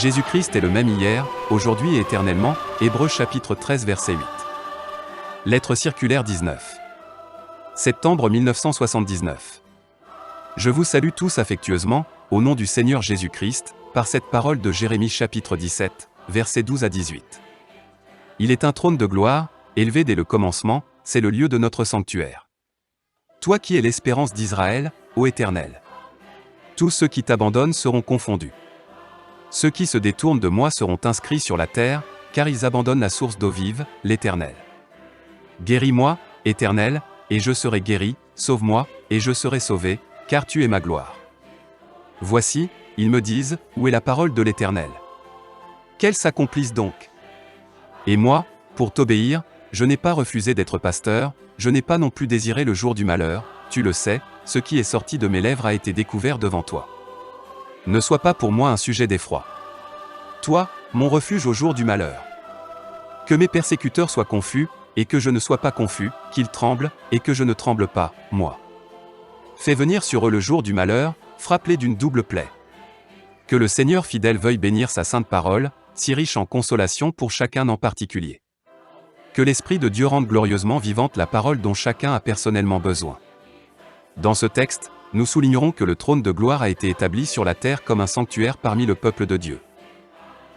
Jésus-Christ est le même hier, aujourd'hui et éternellement, Hébreux chapitre 13 verset 8. Lettre circulaire 19. Septembre 1979. Je vous salue tous affectueusement, au nom du Seigneur Jésus-Christ, par cette parole de Jérémie chapitre 17, versets 12 à 18. Il est un trône de gloire, élevé dès le commencement, c'est le lieu de notre sanctuaire. Toi qui es l'espérance d'Israël, ô Éternel. Tous ceux qui t'abandonnent seront confondus. Ceux qui se détournent de moi seront inscrits sur la terre, car ils abandonnent la source d'eau vive, l'Éternel. Guéris-moi, Éternel, et je serai guéri, sauve-moi, et je serai sauvé, car tu es ma gloire. Voici, ils me disent, où est la parole de l'Éternel? Qu'elle s'accomplisse donc. Et moi, pour t'obéir, je n'ai pas refusé d'être pasteur, je n'ai pas non plus désiré le jour du malheur, tu le sais, ce qui est sorti de mes lèvres a été découvert devant toi. Ne sois pas pour moi un sujet d'effroi. Toi, mon refuge au jour du malheur. Que mes persécuteurs soient confus, et que je ne sois pas confus, qu'ils tremblent, et que je ne tremble pas, moi. Fais venir sur eux le jour du malheur, frappe-les d'une double plaie. Que le Seigneur fidèle veuille bénir sa sainte parole, si riche en consolation pour chacun en particulier. Que l'Esprit de Dieu rende glorieusement vivante la parole dont chacun a personnellement besoin. Dans ce texte, nous soulignerons que le trône de gloire a été établi sur la terre comme un sanctuaire parmi le peuple de Dieu.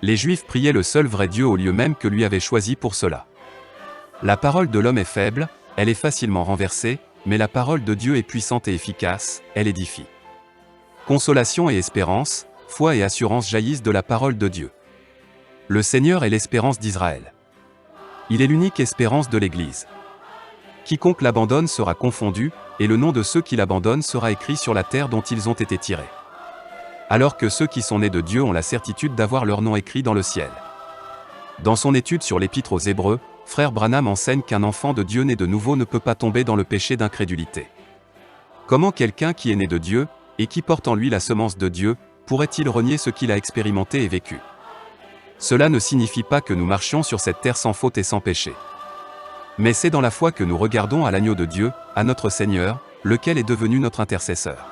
Les Juifs priaient le seul vrai Dieu au lieu même que lui avait choisi pour cela. La parole de l'homme est faible, elle est facilement renversée, mais la parole de Dieu est puissante et efficace, elle édifie. Consolation et espérance, foi et assurance jaillissent de la parole de Dieu. Le Seigneur est l'espérance d'Israël. Il est l'unique espérance de l'Église. Quiconque l'abandonne sera confondu, et le nom de ceux qui l'abandonnent sera écrit sur la terre dont ils ont été tirés. Alors que ceux qui sont nés de Dieu ont la certitude d'avoir leur nom écrit dans le ciel. Dans son étude sur l'Épître aux Hébreux, Frère Branham enseigne qu'un enfant de Dieu né de nouveau ne peut pas tomber dans le péché d'incrédulité. Comment quelqu'un qui est né de Dieu, et qui porte en lui la semence de Dieu, pourrait-il renier ce qu'il a expérimenté et vécu? Cela ne signifie pas que nous marchions sur cette terre sans faute et sans péché. Mais c'est dans la foi que nous regardons à l'agneau de Dieu, à notre Seigneur, lequel est devenu notre intercesseur.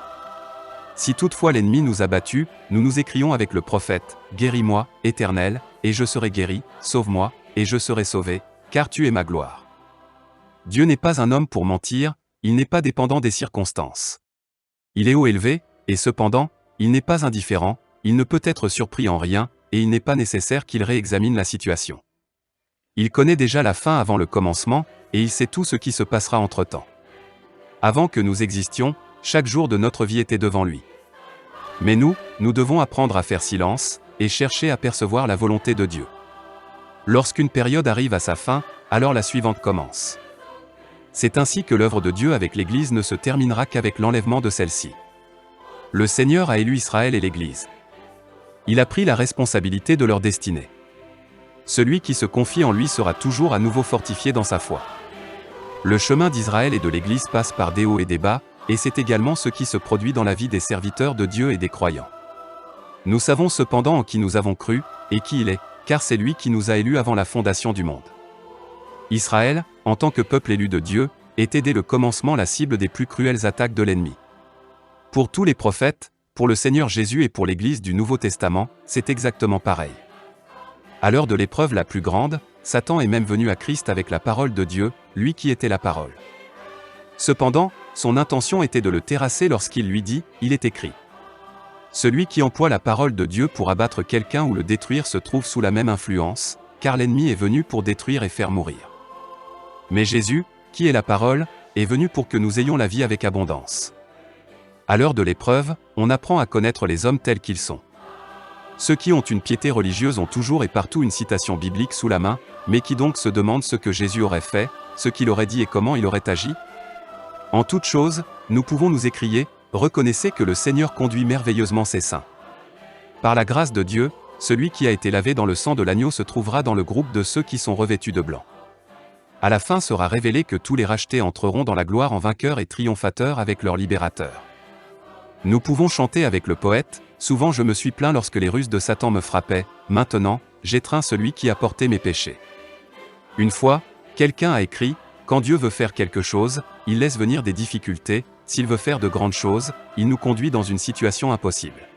Si toutefois l'ennemi nous a battus, nous nous écrions avec le prophète, « Guéris-moi, Éternel, et je serai guéri, sauve-moi, et je serai sauvé, car tu es ma gloire. » Dieu n'est pas un homme pour mentir, il n'est pas dépendant des circonstances. Il est haut élevé, et cependant, il n'est pas indifférent, il ne peut être surpris en rien, et il n'est pas nécessaire qu'il réexamine la situation. Il connaît déjà la fin avant le commencement, et il sait tout ce qui se passera entre-temps. Avant que nous existions, chaque jour de notre vie était devant lui. Mais nous devons apprendre à faire silence, et chercher à percevoir la volonté de Dieu. Lorsqu'une période arrive à sa fin, alors la suivante commence. C'est ainsi que l'œuvre de Dieu avec l'Église ne se terminera qu'avec l'enlèvement de celle-ci. Le Seigneur a élu Israël et l'Église. Il a pris la responsabilité de leur destinée. Celui qui se confie en lui sera toujours à nouveau fortifié dans sa foi. Le chemin d'Israël et de l'Église passe par des hauts et des bas, et c'est également ce qui se produit dans la vie des serviteurs de Dieu et des croyants. Nous savons cependant en qui nous avons cru, et qui il est, car c'est lui qui nous a élus avant la fondation du monde. Israël, en tant que peuple élu de Dieu, était dès le commencement la cible des plus cruelles attaques de l'ennemi. Pour tous les prophètes, pour le Seigneur Jésus et pour l'Église du Nouveau Testament, c'est exactement pareil. À l'heure de l'épreuve la plus grande, Satan est même venu à Christ avec la parole de Dieu, lui qui était la parole. Cependant, son intention était de le terrasser lorsqu'il lui dit, « Il est écrit ». Celui qui emploie la parole de Dieu pour abattre quelqu'un ou le détruire se trouve sous la même influence, car l'ennemi est venu pour détruire et faire mourir. Mais Jésus, qui est la parole, est venu pour que nous ayons la vie avec abondance. À l'heure de l'épreuve, on apprend à connaître les hommes tels qu'ils sont. Ceux qui ont une piété religieuse ont toujours et partout une citation biblique sous la main, mais qui donc se demandent ce que Jésus aurait fait, ce qu'il aurait dit et comment il aurait agi? En toute chose, nous pouvons nous écrier, « Reconnaissez que le Seigneur conduit merveilleusement ses saints. » Par la grâce de Dieu, celui qui a été lavé dans le sang de l'agneau se trouvera dans le groupe de ceux qui sont revêtus de blanc. À la fin sera révélé que tous les rachetés entreront dans la gloire en vainqueurs et triomphateurs avec leur libérateur. Nous pouvons chanter avec le poète, « Souvent je me suis plaint lorsque les ruses de Satan me frappaient, maintenant, j'étreins celui qui a porté mes péchés. » Une fois, quelqu'un a écrit, « Quand Dieu veut faire quelque chose, il laisse venir des difficultés, s'il veut faire de grandes choses, il nous conduit dans une situation impossible. »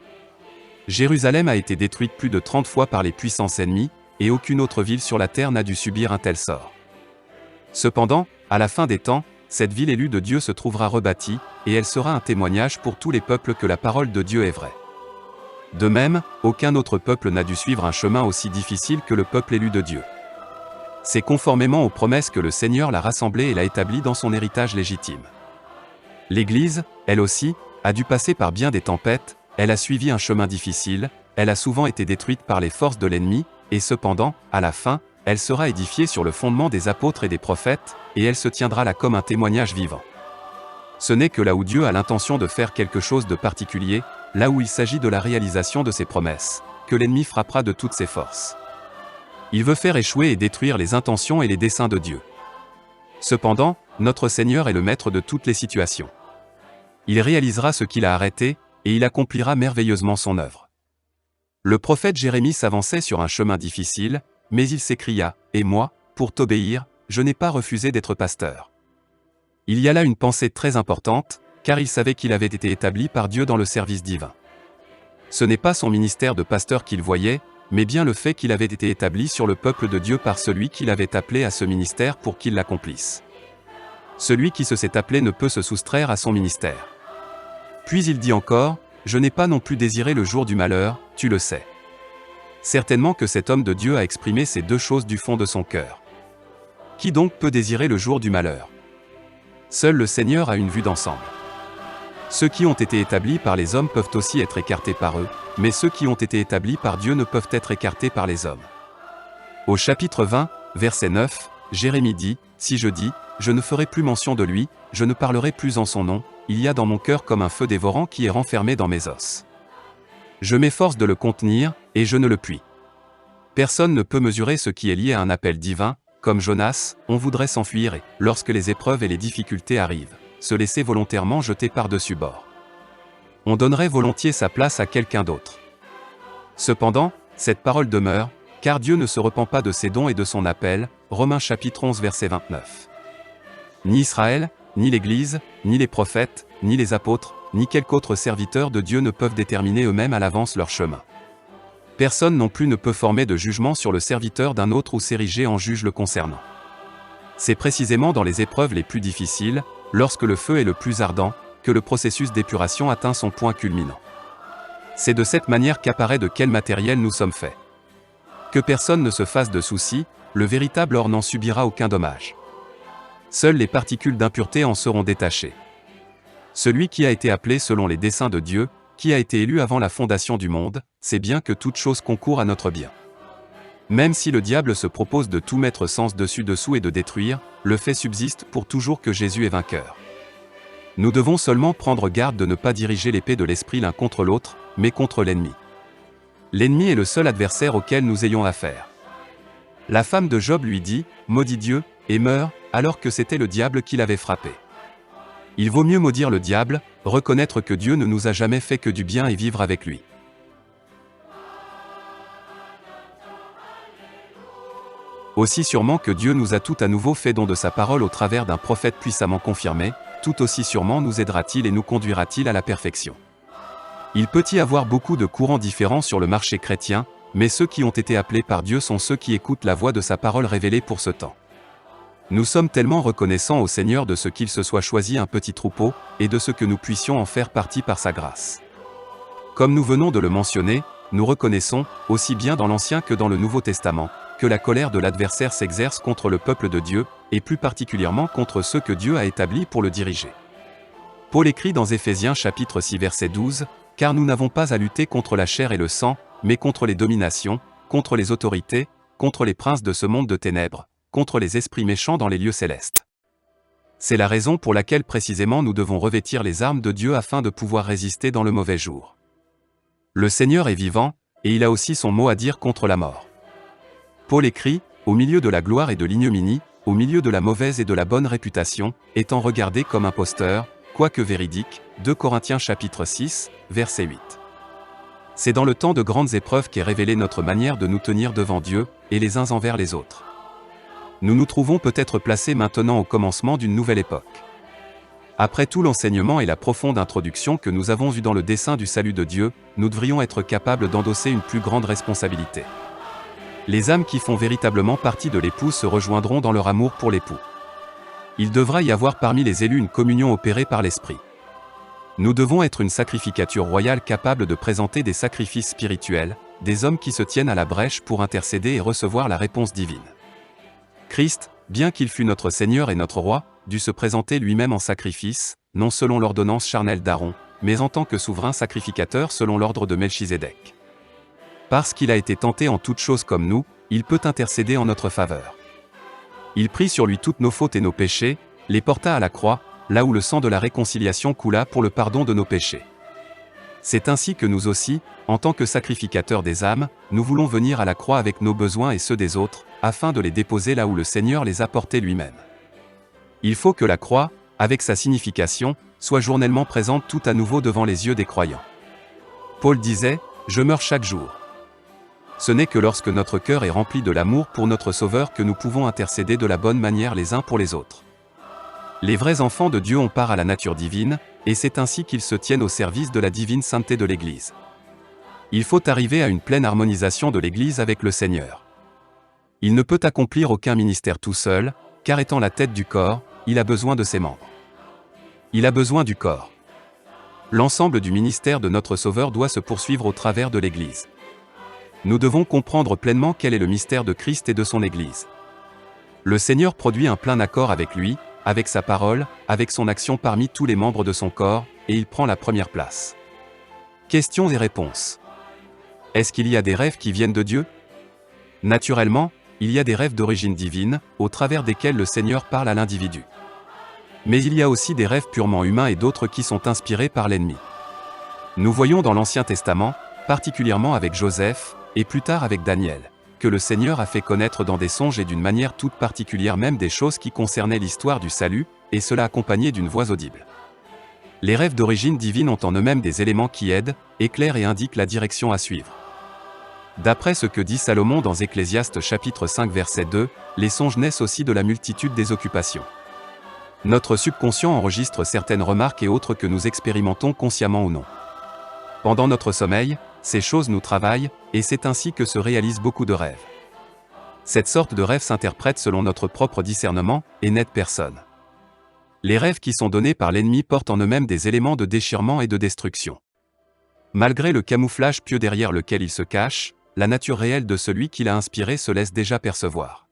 Jérusalem a été détruite plus de 30 fois par les puissances ennemies, et aucune autre ville sur la terre n'a dû subir un tel sort. Cependant, à la fin des temps, cette ville élue de Dieu se trouvera rebâtie, et elle sera un témoignage pour tous les peuples que la parole de Dieu est vraie. De même, aucun autre peuple n'a dû suivre un chemin aussi difficile que le peuple élu de Dieu. C'est conformément aux promesses que le Seigneur l'a rassemblé et l'a établi dans son héritage légitime. L'Église, elle aussi, a dû passer par bien des tempêtes, elle a suivi un chemin difficile, elle a souvent été détruite par les forces de l'ennemi, et cependant, à la fin, elle sera édifiée sur le fondement des apôtres et des prophètes, et elle se tiendra là comme un témoignage vivant. Ce n'est que là où Dieu a l'intention de faire quelque chose de particulier, là où il s'agit de la réalisation de ses promesses, que l'ennemi frappera de toutes ses forces. Il veut faire échouer et détruire les intentions et les desseins de Dieu. Cependant, notre Seigneur est le maître de toutes les situations. Il réalisera ce qu'il a arrêté, et il accomplira merveilleusement son œuvre. Le prophète Jérémie s'avançait sur un chemin difficile, mais il s'écria, « Et moi, pour t'obéir, je n'ai pas refusé d'être pasteur. » Il y a là une pensée très importante, car il savait qu'il avait été établi par Dieu dans le service divin. Ce n'est pas son ministère de pasteur qu'il voyait, mais bien le fait qu'il avait été établi sur le peuple de Dieu par celui qui l'avait appelé à ce ministère pour qu'il l'accomplisse. Celui qui se s'est appelé ne peut se soustraire à son ministère. Puis il dit encore, « Je n'ai pas non plus désiré le jour du malheur, tu le sais. » Certainement que cet homme de Dieu a exprimé ces deux choses du fond de son cœur. Qui donc peut désirer le jour du malheur? Seul le Seigneur a une vue d'ensemble. Ceux qui ont été établis par les hommes peuvent aussi être écartés par eux, mais ceux qui ont été établis par Dieu ne peuvent être écartés par les hommes. Au chapitre 20, verset 9, Jérémie dit, « Si je dis, je ne ferai plus mention de lui, je ne parlerai plus en son nom, il y a dans mon cœur comme un feu dévorant qui est renfermé dans mes os. Je m'efforce de le contenir, et je ne le puis. » Personne ne peut mesurer ce qui est lié à un appel divin, comme Jonas, on voudrait s'enfuir et, lorsque les épreuves et les difficultés arrivent, se laisser volontairement jeter par-dessus bord. On donnerait volontiers sa place à quelqu'un d'autre. Cependant, cette parole demeure, car Dieu ne se repent pas de ses dons et de son appel, Romains chapitre 11 verset 29. Ni Israël, ni l'Église, ni les prophètes, ni les apôtres, ni quelque autre serviteur de Dieu ne peuvent déterminer eux-mêmes à l'avance leur chemin. Personne non plus ne peut former de jugement sur le serviteur d'un autre ou s'ériger en juge le concernant. C'est précisément dans les épreuves les plus difficiles, lorsque le feu est le plus ardent, que le processus d'épuration atteint son point culminant. C'est de cette manière qu'apparaît de quel matériel nous sommes faits. Que personne ne se fasse de soucis, le véritable or n'en subira aucun dommage. Seules les particules d'impureté en seront détachées. Celui qui a été appelé selon les desseins de Dieu, qui a été élu avant la fondation du monde, sait bien que toute chose concourt à notre bien. Même si le diable se propose de tout mettre sens dessus-dessous et de détruire, le fait subsiste pour toujours que Jésus est vainqueur. Nous devons seulement prendre garde de ne pas diriger l'épée de l'esprit l'un contre l'autre, mais contre l'ennemi. L'ennemi est le seul adversaire auquel nous ayons affaire. La femme de Job lui dit, « Maudis Dieu, et meurs », alors que c'était le diable qui l'avait frappé. Il vaut mieux maudire le diable, reconnaître que Dieu ne nous a jamais fait que du bien et vivre avec lui. Aussi sûrement que Dieu nous a tout à nouveau fait don de sa parole au travers d'un prophète puissamment confirmé, tout aussi sûrement nous aidera-t-il et nous conduira-t-il à la perfection. Il peut y avoir beaucoup de courants différents sur le marché chrétien, mais ceux qui ont été appelés par Dieu sont ceux qui écoutent la voix de sa parole révélée pour ce temps. Nous sommes tellement reconnaissants au Seigneur de ce qu'il se soit choisi un petit troupeau, et de ce que nous puissions en faire partie par sa grâce. Comme nous venons de le mentionner, nous reconnaissons, aussi bien dans l'Ancien que dans le Nouveau Testament, que la colère de l'adversaire s'exerce contre le peuple de Dieu, et plus particulièrement contre ceux que Dieu a établis pour le diriger. Paul écrit dans Éphésiens chapitre 6 verset 12, « Car nous n'avons pas à lutter contre la chair et le sang, mais contre les dominations, contre les autorités, contre les princes de ce monde de ténèbres, contre les esprits méchants dans les lieux célestes. » C'est la raison pour laquelle précisément nous devons revêtir les armes de Dieu afin de pouvoir résister dans le mauvais jour. Le Seigneur est vivant, et il a aussi son mot à dire contre la mort. Paul écrit, « Au milieu de la gloire et de l'ignominie, au milieu de la mauvaise et de la bonne réputation, étant regardé comme imposteur, quoique véridique. » 2 Corinthiens chapitre 6, verset 8. C'est dans le temps de grandes épreuves qu'est révélée notre manière de nous tenir devant Dieu, et les uns envers les autres. Nous nous trouvons peut-être placés maintenant au commencement d'une nouvelle époque. Après tout l'enseignement et la profonde introduction que nous avons eue dans le dessein du salut de Dieu, nous devrions être capables d'endosser une plus grande responsabilité. Les âmes qui font véritablement partie de l'époux se rejoindront dans leur amour pour l'époux. Il devra y avoir parmi les élus une communion opérée par l'Esprit. Nous devons être une sacrificature royale capable de présenter des sacrifices spirituels, des hommes qui se tiennent à la brèche pour intercéder et recevoir la réponse divine. Christ, bien qu'il fût notre Seigneur et notre Roi, dut se présenter lui-même en sacrifice, non selon l'ordonnance charnelle d'Aaron, mais en tant que souverain sacrificateur selon l'ordre de Melchizedek. Parce qu'il a été tenté en toutes choses comme nous, il peut intercéder en notre faveur. Il prit sur lui toutes nos fautes et nos péchés, les porta à la croix, là où le sang de la réconciliation coula pour le pardon de nos péchés. C'est ainsi que nous aussi, en tant que sacrificateurs des âmes, nous voulons venir à la croix avec nos besoins et ceux des autres, afin de les déposer là où le Seigneur les a portés lui-même. Il faut que la croix, avec sa signification, soit journellement présente tout à nouveau devant les yeux des croyants. Paul disait, « Je meurs chaque jour ». Ce n'est que lorsque notre cœur est rempli de l'amour pour notre Sauveur que nous pouvons intercéder de la bonne manière les uns pour les autres. Les vrais enfants de Dieu ont part à la nature divine, et c'est ainsi qu'ils se tiennent au service de la divine sainteté de l'Église. Il faut arriver à une pleine harmonisation de l'Église avec le Seigneur. Il ne peut accomplir aucun ministère tout seul, car étant la tête du corps, il a besoin de ses membres. Il a besoin du corps. L'ensemble du ministère de notre Sauveur doit se poursuivre au travers de l'Église. Nous devons comprendre pleinement quel est le mystère de Christ et de son Église. Le Seigneur produit un plein accord avec lui, avec sa parole, avec son action parmi tous les membres de son corps, et il prend la première place. Questions et réponses. Est-ce qu'il y a des rêves qui viennent de Dieu? Naturellement, il y a des rêves d'origine divine, au travers desquels le Seigneur parle à l'individu. Mais il y a aussi des rêves purement humains et d'autres qui sont inspirés par l'ennemi. Nous voyons dans l'Ancien Testament, particulièrement avec Joseph, et plus tard avec Daniel, que le Seigneur a fait connaître dans des songes et d'une manière toute particulière même des choses qui concernaient l'histoire du salut, et cela accompagné d'une voix audible. Les rêves d'origine divine ont en eux-mêmes des éléments qui aident, éclairent et indiquent la direction à suivre. D'après ce que dit Salomon dans Ecclésiaste chapitre 5 verset 2, les songes naissent aussi de la multitude des occupations. Notre subconscient enregistre certaines remarques et autres que nous expérimentons consciemment ou non. Pendant notre sommeil, ces choses nous travaillent, et c'est ainsi que se réalisent beaucoup de rêves. Cette sorte de rêve s'interprète selon notre propre discernement, et n'aide personne. Les rêves qui sont donnés par l'ennemi portent en eux-mêmes des éléments de déchirement et de destruction. Malgré le camouflage pieux derrière lequel il se cache, la nature réelle de celui qui l'a inspiré se laisse déjà percevoir.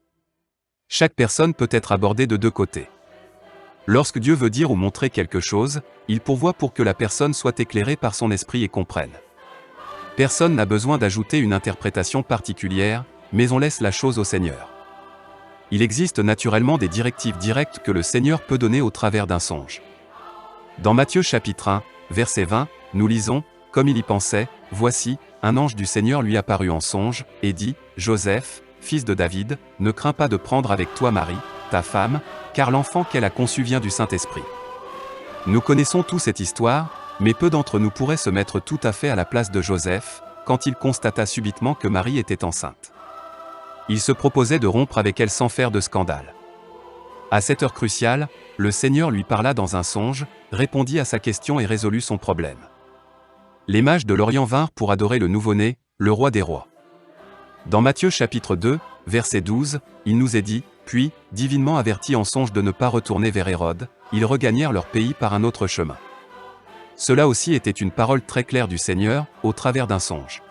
Chaque personne peut être abordée de deux côtés. Lorsque Dieu veut dire ou montrer quelque chose, il pourvoit pour que la personne soit éclairée par son esprit et comprenne. Personne n'a besoin d'ajouter une interprétation particulière, mais on laisse la chose au Seigneur. Il existe naturellement des directives directes que le Seigneur peut donner au travers d'un songe. Dans Matthieu chapitre 1, verset 20, nous lisons, « Comme il y pensait, voici, un ange du Seigneur lui apparut en songe, et dit, Joseph, fils de David, ne crains pas de prendre avec toi Marie, ta femme, car l'enfant qu'elle a conçu vient du Saint-Esprit. » Nous connaissons tous cette histoire, mais peu d'entre nous pourraient se mettre tout à fait à la place de Joseph, quand il constata subitement que Marie était enceinte. Il se proposait de rompre avec elle sans faire de scandale. À cette heure cruciale, le Seigneur lui parla dans un songe, répondit à sa question et résolut son problème. Les mages de l'Orient vinrent pour adorer le nouveau-né, le roi des rois. Dans Matthieu chapitre 2, verset 12, il nous est dit, « Puis, divinement avertis en songe de ne pas retourner vers Hérode, ils regagnèrent leur pays par un autre chemin. » Cela aussi était une parole très claire du Seigneur, au travers d'un songe.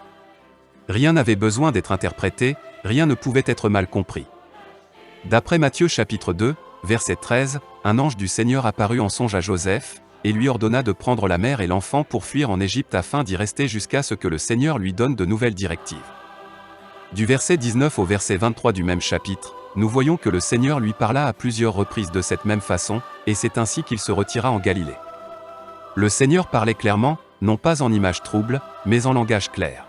Rien n'avait besoin d'être interprété, rien ne pouvait être mal compris. D'après Matthieu chapitre 2, verset 13, un ange du Seigneur apparut en songe à Joseph, et lui ordonna de prendre la mère et l'enfant pour fuir en Égypte afin d'y rester jusqu'à ce que le Seigneur lui donne de nouvelles directives. Du verset 19 au verset 23 du même chapitre, nous voyons que le Seigneur lui parla à plusieurs reprises de cette même façon, et c'est ainsi qu'il se retira en Galilée. Le Seigneur parlait clairement, non pas en images troubles, mais en langage clair.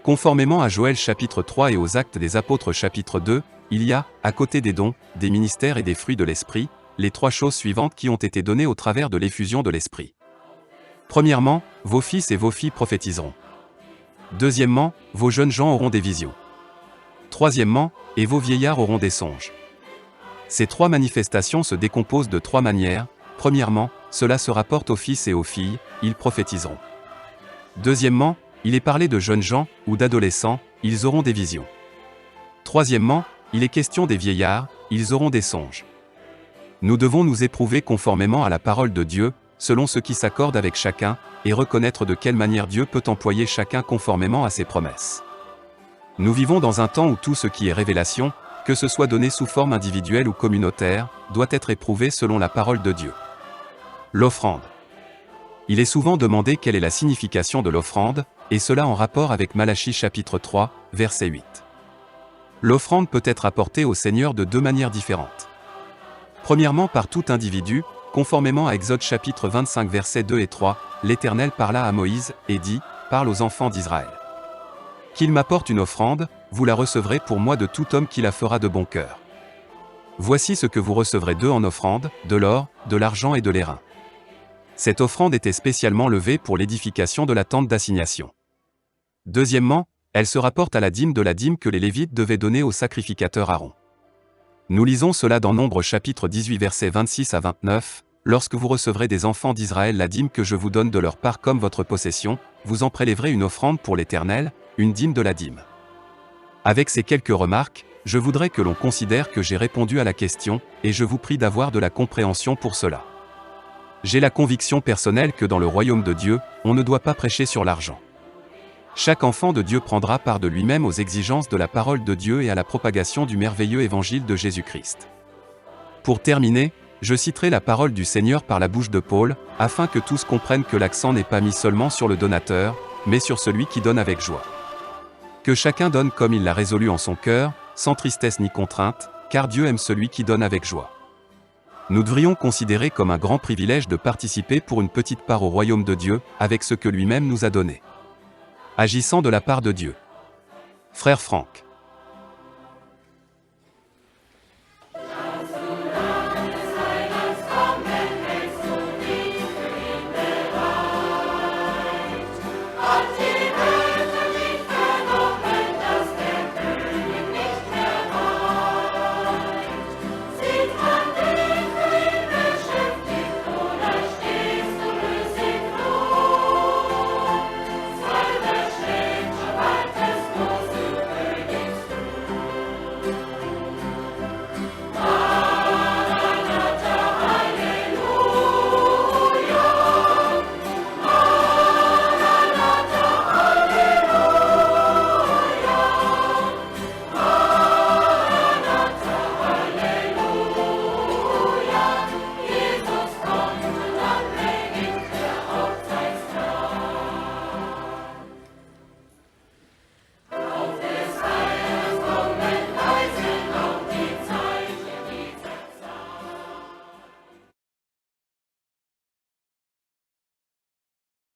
Conformément à Joël chapitre 3 et aux Actes des Apôtres chapitre 2, il y a, à côté des dons, des ministères et des fruits de l'Esprit, les trois choses suivantes qui ont été données au travers de l'effusion de l'Esprit. Premièrement, vos fils et vos filles prophétiseront. Deuxièmement, vos jeunes gens auront des visions. Troisièmement, et vos vieillards auront des songes. Ces trois manifestations se décomposent de trois manières. Premièrement, cela se rapporte aux fils et aux filles, ils prophétiseront. Deuxièmement, il est parlé de jeunes gens ou d'adolescents, ils auront des visions. Troisièmement, il est question des vieillards, ils auront des songes. Nous devons nous éprouver conformément à la parole de Dieu, selon ce qui s'accorde avec chacun, et reconnaître de quelle manière Dieu peut employer chacun conformément à ses promesses. Nous vivons dans un temps où tout ce qui est révélation, que ce soit donné sous forme individuelle ou communautaire, doit être éprouvé selon la parole de Dieu. L'offrande. Il est souvent demandé quelle est la signification de l'offrande, et cela en rapport avec Malachie chapitre 3, verset 8. L'offrande peut être apportée au Seigneur de deux manières différentes. Premièrement par tout individu, conformément à Exode chapitre 25 versets 2 et 3, l'Éternel parla à Moïse, et dit, parle aux enfants d'Israël. Qu'il m'apporte une offrande, vous la recevrez pour moi de tout homme qui la fera de bon cœur. Voici ce que vous recevrez d'eux en offrande, de l'or, de l'argent et de l'airain. Cette offrande était spécialement levée pour l'édification de la tente d'assignation. Deuxièmement, elle se rapporte à la dîme que les Lévites devaient donner au sacrificateur Aaron. Nous lisons cela dans Nombre chapitre 18 versets 26 à 29, « Lorsque vous recevrez des enfants d'Israël la dîme que je vous donne de leur part comme votre possession, vous en prélèverez une offrande pour l'Éternel, une dîme de la dîme. » Avec ces quelques remarques, je voudrais que l'on considère que j'ai répondu à la question, et je vous prie d'avoir de la compréhension pour cela. J'ai la conviction personnelle que dans le royaume de Dieu, on ne doit pas prêcher sur l'argent. Chaque enfant de Dieu prendra part de lui-même aux exigences de la parole de Dieu et à la propagation du merveilleux évangile de Jésus-Christ. Pour terminer, je citerai la parole du Seigneur par la bouche de Paul, afin que tous comprennent que l'accent n'est pas mis seulement sur le donateur, mais sur celui qui donne avec joie. Que chacun donne comme il l'a résolu en son cœur, sans tristesse ni contrainte, car Dieu aime celui qui donne avec joie. Nous devrions considérer comme un grand privilège de participer pour une petite part au royaume de Dieu, avec ce que lui-même nous a donné. Agissant de la part de Dieu. Frère Franck.